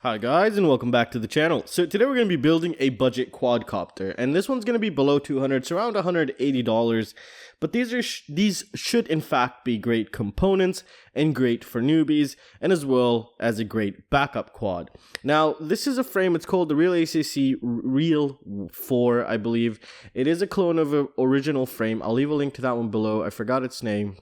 Hi guys, and welcome back to the channel. So today we're going to be building a budget quadcopter, and this one's going to be below 200, it's around $180, but these should in fact be great components and great for newbies, and as well as a great backup quad. Now this is a frame, it's called the Realacc Real4, I believe. It is a clone of an original frame. I'll leave a link to that one below. I forgot its name,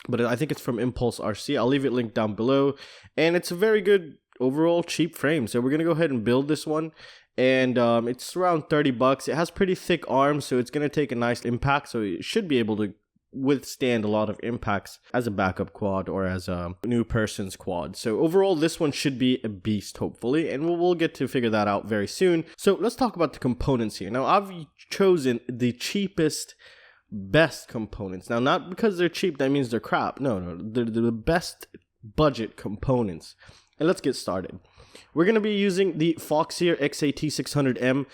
but I think it's from Impulse RC. I'll leave it linked down below, and it's a very good overall cheap frame. So we're gonna go ahead and build this one, and it's around 30 bucks. It has pretty thick arms, so it's gonna take a nice impact, so it should be able to withstand a lot of impacts as a backup quad or as a new person's quad. So overall this one should be a beast, hopefully, and we'll get to figure that out very soon. So let's talk about the components here. Now I've chosen the cheapest, best components. Now, not because they're cheap that means they're crap. No, they're the best budget components. And let's get started. We're going to be using the Foxeer Xt60M.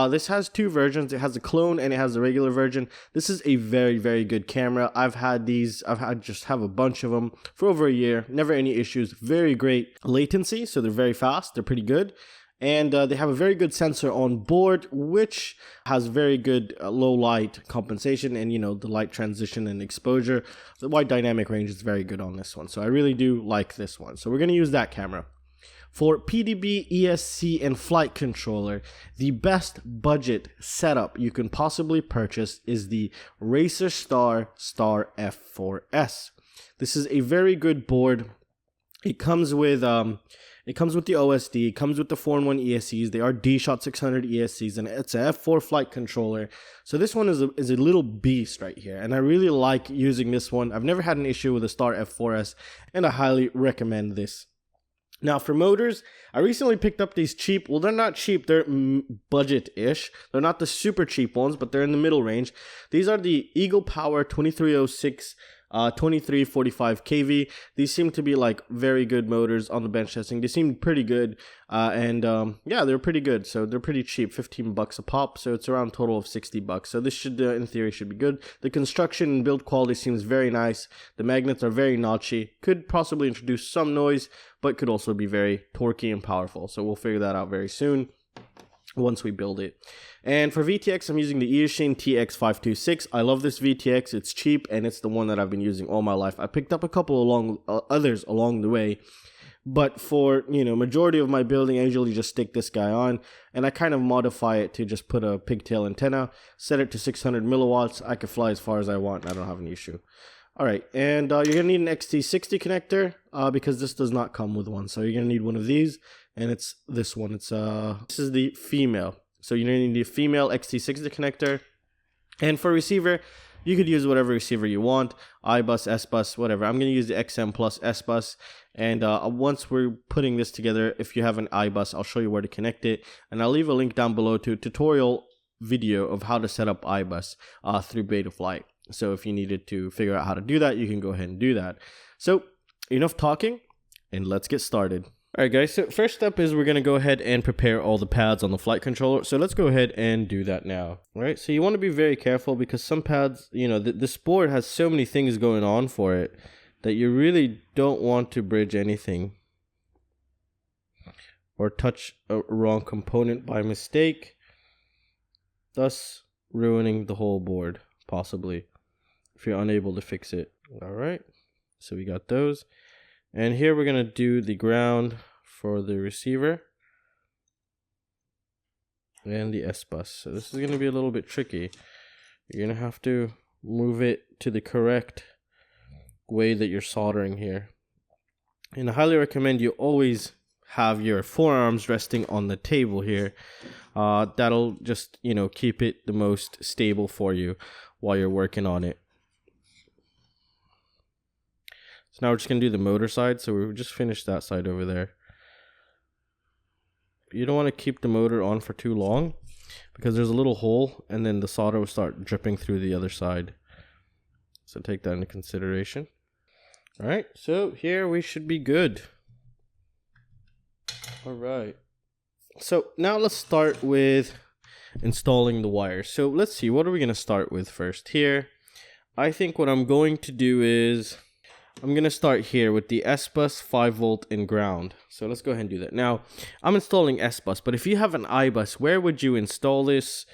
This has two versions. It has a clone and it has a regular version. This is a very, very good camera. I've had a bunch of them for over a year. Never any issues. Very great latency, so they're very fast. They're pretty good. And they have a very good sensor on board, which has very good low light compensation and, you know, the light transition and exposure. The wide dynamic range is very good on this one. So I really do like this one. So we're going to use that camera. For PDB, ESC, and flight controller, the best budget setup you can possibly purchase is the Racerstar Star F4S. This is a very good board. It comes with the OSD, it comes with the 4-in-1 ESCs. They are Xt60 ESCs, and it's a F4 flight controller. So this one is a little beast right here, and I really like using this one. I've never had an issue with the Star F4S, and I highly recommend this. Now for motors, I recently picked up these cheap, well they're not cheap, they're budget-ish. They're not the super cheap ones, but they're in the middle range. These are the Eagle Power 2306 2345 kV. These seem to be like very good motors on the bench testing. They seem pretty good, yeah, they're pretty good. So they're pretty cheap, 15 bucks a pop, so it's around a total of 60 bucks. So this should in theory should be good. The construction and build quality seems very nice. The magnets are very notchy, could possibly introduce some noise, but could also be very torquey and powerful. So we'll figure that out very soon once we build it. And for VTX, I'm using the Eachine TX526. I love this VTX. It's cheap, and it's the one that I've been using all my life. I picked up a couple others along the way, but for, you know, majority of my building, I usually just stick this guy on, and I kind of modify it to just put a pigtail antenna, set it to 600 milliwatts. I can fly as far as I want, and I don't have an issue. All right, and you're gonna need an Xt60 connector because this does not come with one. So you're gonna need one of these, and it's this one. It's this is the female. So you're gonna need the female Xt60 connector. And for receiver, you could use whatever receiver you want, iBus, S-Bus, whatever. I'm gonna use the XM Plus S-Bus. And once we're putting this together, if you have an iBus, I'll show you where to connect it, and I'll leave a link down below to a tutorial video of how to set up iBus through Betaflight. So if you needed to figure out how to do that, you can go ahead and do that. So enough talking, and let's get started. Alright guys, so first step is we're going to go ahead and prepare all the pads on the flight controller. So let's go ahead and do that now. Alright, so you want to be very careful because some pads, you know, this board has so many things going on for it that you really don't want to bridge anything or touch a wrong component by mistake, thus ruining the whole board, possibly, if you're unable to fix it. All right, so we got those, and here we're gonna do the ground for the receiver and the S-Bus. So this is gonna be a little bit tricky. You're gonna have to move it to the correct way that you're soldering here, and I highly recommend you always have your forearms resting on the table here. That'll just, you know, keep it the most stable for you while you're working on it. So now we're just going to do the motor side. So we just finished that side over there. You don't want to keep the motor on for too long because there's a little hole and then the solder will start dripping through the other side. So take that into consideration. All right, so here we should be good. All right. So now let's start with installing the wires. So let's see, what are we going to start with first here? I think what I'm going to do is I'm going to start here with the S-Bus 5V and ground. So let's go ahead and do that. Now, I'm installing S-Bus, but if you have an I-Bus, where would you install this?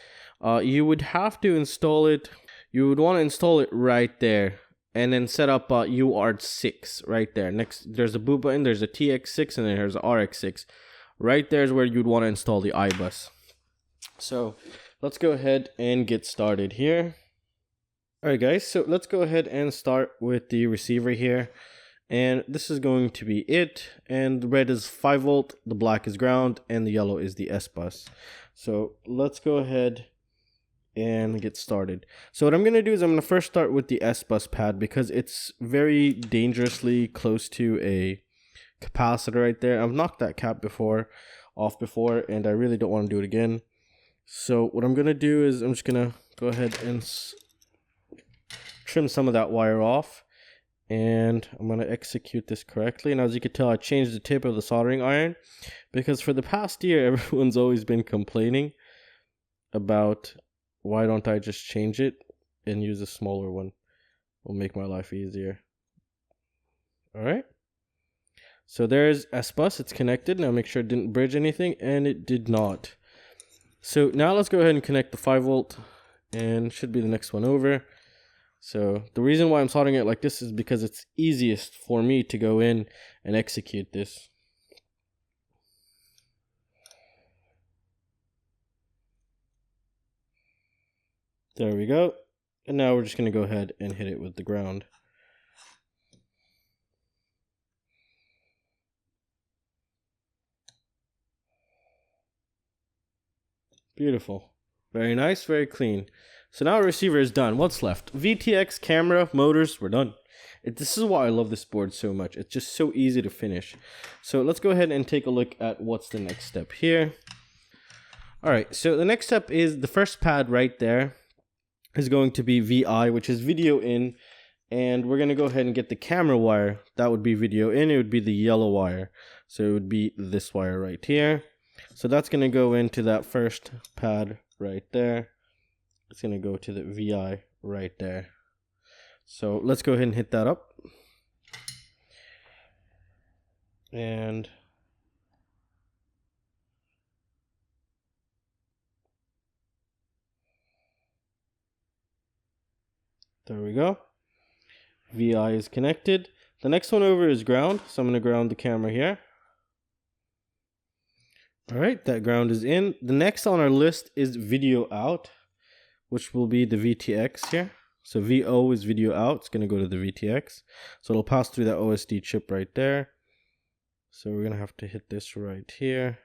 You would have to install it. You would want to install it right there. And then set up UART6 right there. Next, there's a boot button, there's a TX6, and then there's a RX6. Right there is where you'd want to install the I-Bus. So let's go ahead and get started here. Alright guys, so let's go ahead and start with the receiver here. And this is going to be it. And the red is 5V, the black is ground, and the yellow is the S-Bus. So let's go ahead and get started. So what I'm going to do is I'm going to first start with the S-Bus pad because it's very dangerously close to a capacitor right there. I've knocked that cap off before, and I really don't want to do it again. So what I'm going to do is I'm just going to go ahead and trim some of that wire off, and I'm going to execute this correctly. And as you can tell, I changed the tip of the soldering iron because for the past year everyone's always been complaining about why don't I just change it and use a smaller one. Will make my life easier. Alright, so there's S-Bus, it's connected. Now make sure it didn't bridge anything, and it did not. So now let's go ahead and connect the 5V, and should be the next one over. So the reason why I'm soldering it like this is because it's easiest for me to go in and execute this. There we go. And now we're just going to go ahead and hit it with the ground. Beautiful. Very nice, very clean. So now our receiver is done. What's left? VTX, camera, motors, we're done. This is why I love this board so much. It's just so easy to finish. So let's go ahead and take a look at what's the next step here. Alright, so the next step is the first pad right there is going to be VI, which is video in. And we're going to go ahead and get the camera wire. That would be video in. It would be the yellow wire. So it would be this wire right here. So that's going to go into that first pad right there. It's going to go to the VI right there. So let's go ahead and hit that up. And there we go. VI is connected. The next one over is ground. So I'm going to ground the camera here. Alright, that ground is in. The next on our list is video out, which will be the VTX here. So VO is video out. It's going to go to the VTX. So it'll pass through that OSD chip right there. So we're going to have to hit this right here.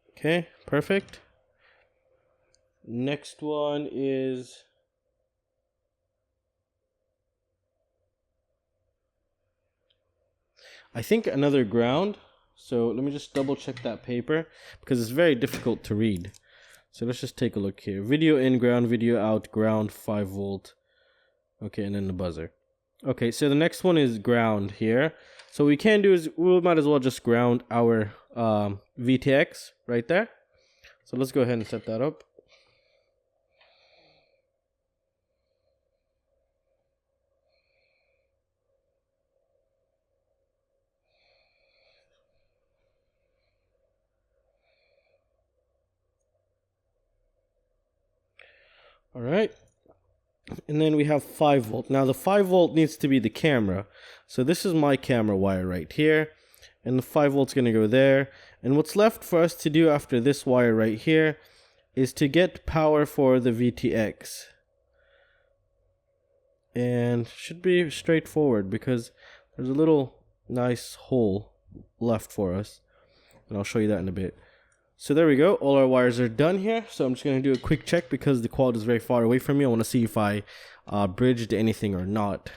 Okay, perfect. Next one is I think another ground. So let me just double check that paper because it's very difficult to read. So let's just take a look here. Video in, ground, video out, ground, 5V. Okay, and then the buzzer. Okay, so the next one is ground here. So what we can do is we might as well just ground our VTX right there. So let's go ahead and set that up. All right, and then we have 5V. Now the 5V needs to be the camera. So this is my camera wire right here, and the 5V is going to go there. And what's left for us to do after this wire right here is to get power for the VTX. And should be straightforward because there's a little nice hole left for us. And I'll show you that in a bit. So there we go, all our wires are done here. So I'm just going to do a quick check because the quad is very far away from me. I want to see if I bridged anything or not.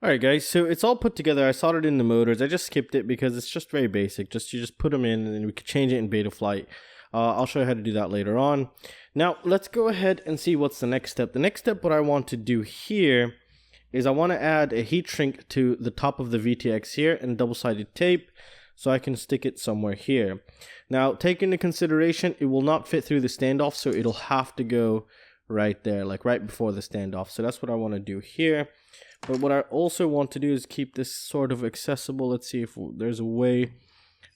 Alright guys, so it's all put together. I soldered in the motors. I just skipped it because it's just very basic. You just put them in and then we could change it in Betaflight. I'll show you how to do that later on. Now let's go ahead and see what's the next step. The next step what I want to do here is I want to add a heat shrink to the top of the VTX here and double-sided tape. So I can stick it somewhere here. Now, take into consideration, it will not fit through the standoff, so it'll have to go right there, like right before the standoff. So that's what I want to do here. But what I also want to do is keep this sort of accessible. Let's see if there's a way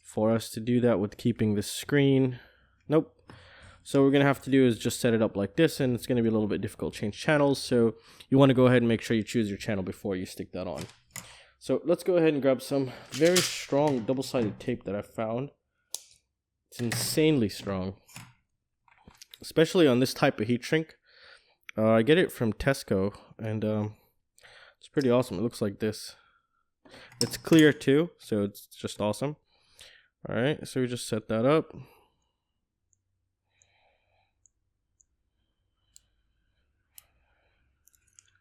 for us to do that with keeping the screen. Nope. So what we're going to have to do is just set it up like this, and it's going to be a little bit difficult to change channels. So you want to go ahead and make sure you choose your channel before you stick that on. So let's go ahead and grab some very strong double-sided tape that I found. It's insanely strong, especially on this type of heat shrink. I get it from Tesco, and it's pretty awesome. It looks like this. It's clear too, so it's just awesome. All right, so we just set that up.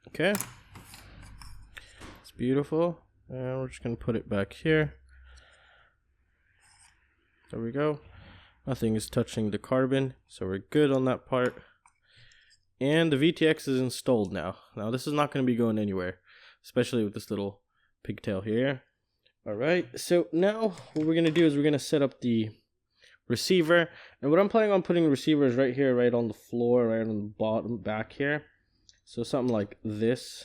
Okay, it's beautiful, and we're just gonna put it back here. There we go. Nothing is touching the carbon, so we're good on that part. And the VTX is installed now. Now this is not going to be going anywhere, especially with this little pigtail here. All right, so now what we're going to do is we're going to set up the receiver. And what I'm planning on putting the receiver is right here, right on the floor, right on the bottom back here. So something like this.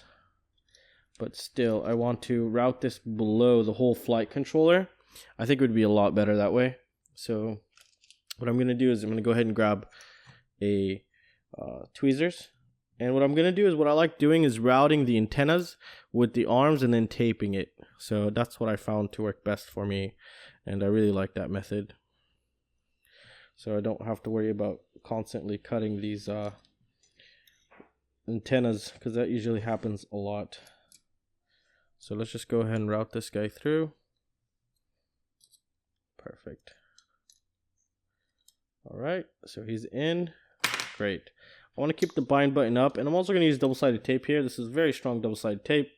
But still, I want to route this below the whole flight controller. I think it would be a lot better that way. So what I'm going to do is I'm going to go ahead and grab a tweezers. And what I'm going to do is what I like doing is routing the antennas with the arms and then taping it. So that's what I found to work best for me. And I really like that method. So I don't have to worry about constantly cutting these antennas, because that usually happens a lot. So let's just go ahead and route this guy through. Perfect. All right, so he's in. Great. I want to keep the bind button up, and I'm also going to use double-sided tape here. This is very strong double-sided tape,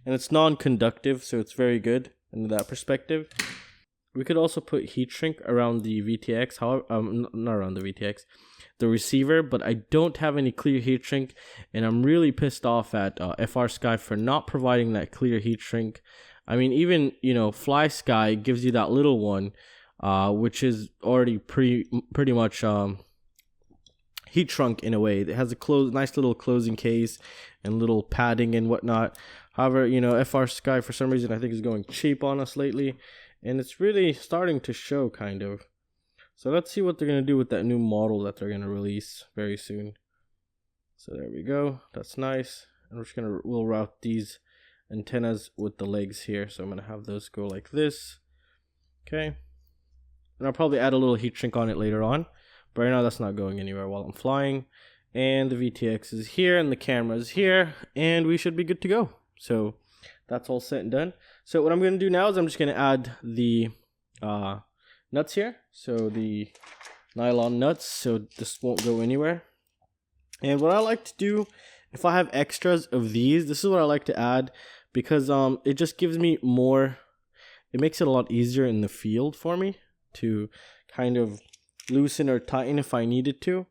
and it's non-conductive, so it's very good in that perspective. We could also put heat shrink around the VTX, however, not around the VTX, the receiver, but I don't have any clear heat shrink, and I'm really pissed off at FrSky for not providing that clear heat shrink. I mean, even, you know, FlySky gives you that little one, which is already pretty much heat shrunk in a way. It has a nice little closing case and little padding and whatnot. However, you know, FrSky for some reason I think is going cheap on us lately, and it's really starting to show kind of. So let's see what they're going to do with that new model that they're going to release very soon. So there we go. That's nice. And we'll route these antennas with the legs here. So I'm going to have those go like this. Okay. And I'll probably add a little heat shrink on it later on. But right now that's not going anywhere while I'm flying. And the VTX is here and the camera is here. And we should be good to go. So that's all set and done. So what I'm going to do now is I'm just going to add the nuts here. So the nylon nuts, so this won't go anywhere. And what I like to do, if I have extras of these, this is what I like to add, because it just gives me more, it makes it a lot easier in the field for me to kind of loosen or tighten if I needed to.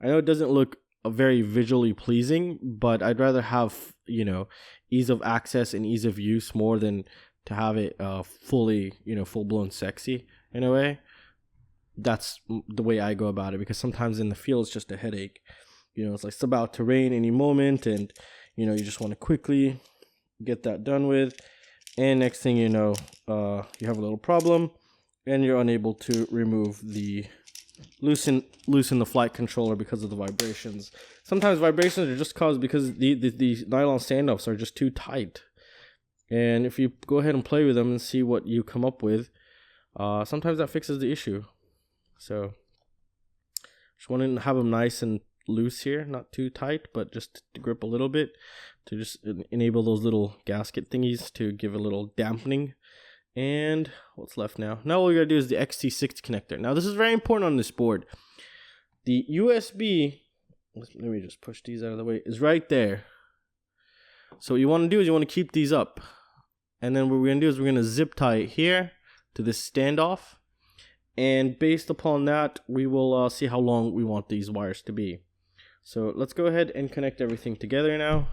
I know it doesn't look very visually pleasing, but I'd rather have, you know, ease of access and ease of use more than to have it fully, you know, full-blown sexy in a way. That's the way I go about it, because sometimes in the field it's just a headache. You know, it's about to rain any moment, and you know, you just want to quickly get that done with, and next thing you know, you have a little problem and you're unable to remove the loosen the flight controller because of the vibrations. Sometimes vibrations are just caused because the nylon standoffs are just too tight, and if you go ahead and play with them and see what you come up with, sometimes that fixes the issue. So just want to have them nice and loose here, not too tight, but just to grip a little bit, to just enable those little gasket thingies to give a little dampening. And what's left now? Now all we gotta do is the Xt60 connector. Now this is very important on this board. The USB, let me just push these out of the way, is right there. So what you want to do is you want to keep these up, and then what we're gonna do is we're gonna zip tie it here to this standoff. And based upon that, we will see how long we want these wires to be. So let's go ahead and connect everything together now.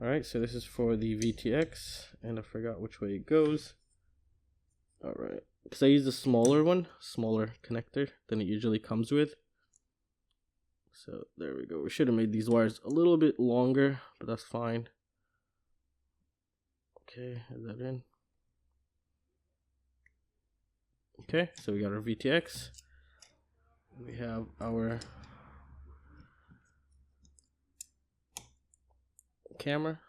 Alright, so this is for the VTX, and I forgot which way it goes. Alright, because I use the smaller one, smaller connector than it usually comes with. So there we go. We should have made these wires a little bit longer, but that's fine. Okay, is that in? Okay, so we got our VTX. We have our camera.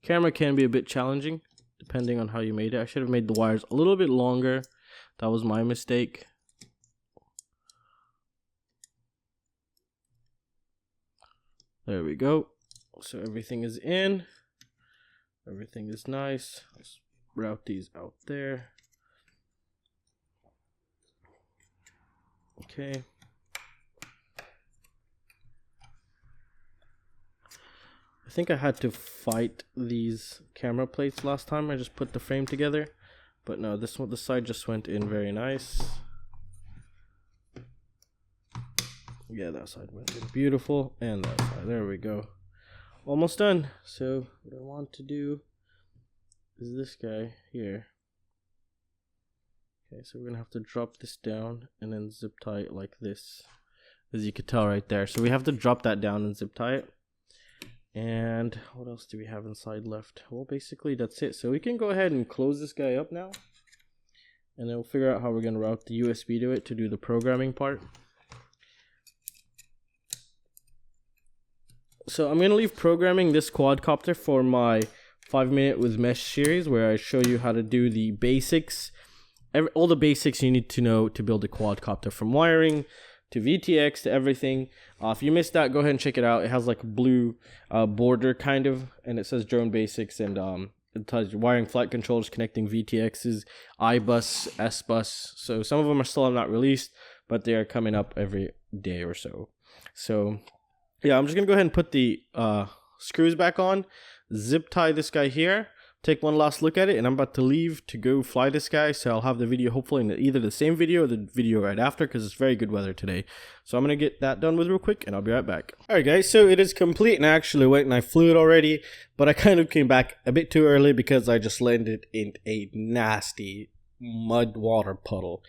Camera can be a bit challenging depending on how you made it. I should have made the wires a little bit longer. That was my mistake. There we go. So everything is in. Everything is nice. Let's route these out there. Okay. I think I had to fight these camera plates last time. I just put the frame together. But no, this one, the side just went in very nice. Yeah, that side went in beautiful. And that side, there we go. Almost done. So what I want to do is this guy here. Okay, so we're gonna have to drop this down and then zip tie it like this, as you could tell right there. So we have to drop that down and zip tie it. And what else do we have inside left? Well, basically that's it. So we can go ahead and close this guy up now, and then we'll figure out how we're gonna route the USB to it to do the programming part. So I'm gonna leave programming this quadcopter for my 5-minute with mesh series, where I show you how to do the basics. All the basics you need to know to build a quadcopter, from wiring to VTX to everything. If you missed that, go ahead and check it out. It has like a blue border kind of, and it says drone basics, and it tells you wiring, flight controllers, connecting VTXs, iBus, S-bus. So some of them are still not released, but they are coming up every day or so. So yeah, I'm just gonna go ahead and put the screws back on, zip tie this guy here, take one last look at it, and I'm about to leave to go fly this guy. So I'll have the video hopefully in either the same video or the video right after, because it's very good weather today. So I'm gonna get that done with real quick, and I'll be right back. Alright guys, so it is complete, and I actually went and I flew it already, but I kind of came back a bit too early because I just landed in a nasty mud water puddle.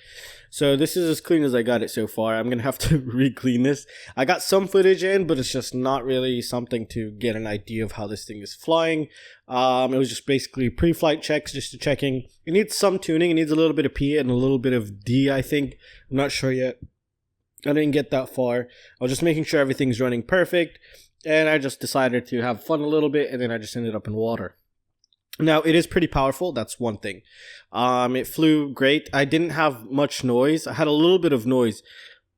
So this is as clean as I got it so far. I'm gonna have to re-clean this. I got some footage in, but it's just not really something to get an idea of how this thing is flying. It was just basically pre-flight checks, just to checking. It needs some tuning. It needs a little bit of P and a little bit of D, I think. I'm not sure yet. I didn't get that far. I was just making sure everything's running perfect, and I just decided to have fun a little bit, and then I just ended up in water. Now, it is pretty powerful. That's one thing. It flew great. I didn't have much noise. I had a little bit of noise,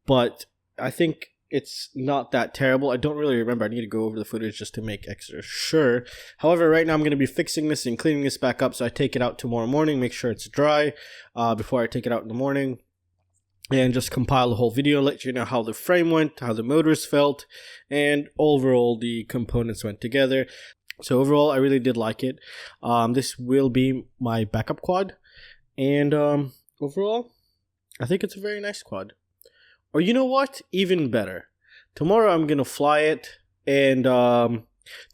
but I think it's not that terrible. I don't really remember. I need to go over the footage just to make extra sure. However, right now I'm going to be fixing this and cleaning this back up, so I take it out tomorrow morning, make sure it's dry before I take it out in the morning, and just compile the whole video, let you know how the frame went, how the motors felt, and overall the components went together. So overall, I really did like it. This will be my backup quad, and overall, I think it's a very nice quad. Or you know what? Even better. Tomorrow I'm going to fly it, and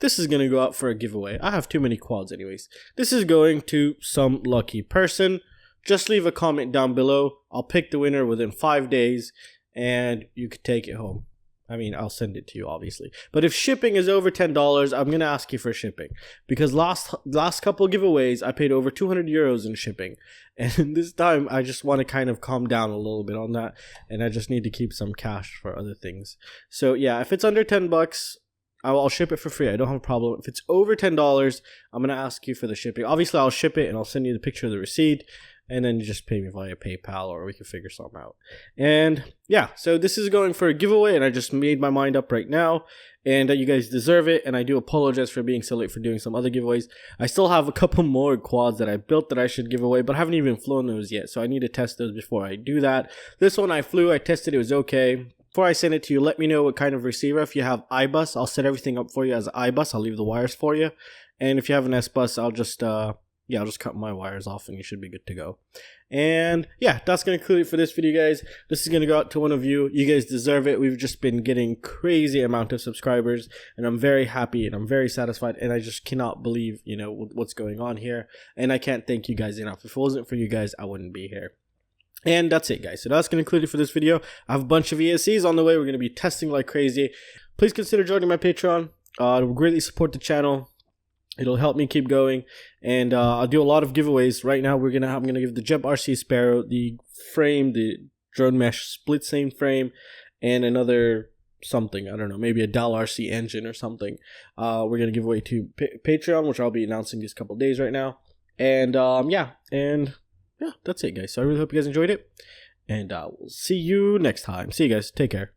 this is going to go out for a giveaway. I have too many quads anyways. This is going to some lucky person. Just leave a comment down below. I'll pick the winner within 5 days, and you could take it home. I mean, I'll send it to you, obviously. But if shipping is over $10, I'm going to ask you for shipping. Because last couple giveaways, I paid over 200 euros in shipping. And this time, I just want to kind of calm down a little bit on that. And I just need to keep some cash for other things. So, yeah, if it's under 10 bucks, I'll ship it for free. I don't have a problem. If it's over $10, I'm going to ask you for the shipping. Obviously, I'll ship it, and I'll send you the picture of the receipt. And then you just pay me via PayPal, or we can figure something out. And yeah, so this is going for a giveaway, and I just made my mind up right now. And you guys deserve it, and I do apologize for being so late for doing some other giveaways. I still have a couple more quads that I built that I should give away, but I haven't even flown those yet, so I need to test those before I do that. This one I flew, I tested, it was okay. Before I send it to you, let me know what kind of receiver. If you have iBus, I'll set everything up for you as iBus. I'll leave the wires for you. And if you have an S-bus, I'll just cut my wires off and you should be good to go. And yeah, that's going to conclude it for this video, guys. This is going to go out to one of you. You guys deserve it. We've just been getting crazy amount of subscribers, and I'm very happy and I'm very satisfied, and I just cannot believe, you know, what's going on here. And I can't thank you guys enough. If it wasn't for you guys, I wouldn't be here. And that's it, guys. So that's going to conclude it for this video. I have a bunch of ESCs on the way. We're going to be testing like crazy. Please consider joining my Patreon. It will greatly support the channel. It'll help me keep going. And I'll do a lot of giveaways. Right now, I'm gonna give the Jump RC Sparrow, the frame, the drone mesh split same frame, and another something. I don't know, maybe a Dell RC engine or something. We're gonna give away to Patreon, which I'll be announcing these couple days right now. And yeah, that's it, guys. So I really hope you guys enjoyed it, and we'll see you next time. See you guys. Take care.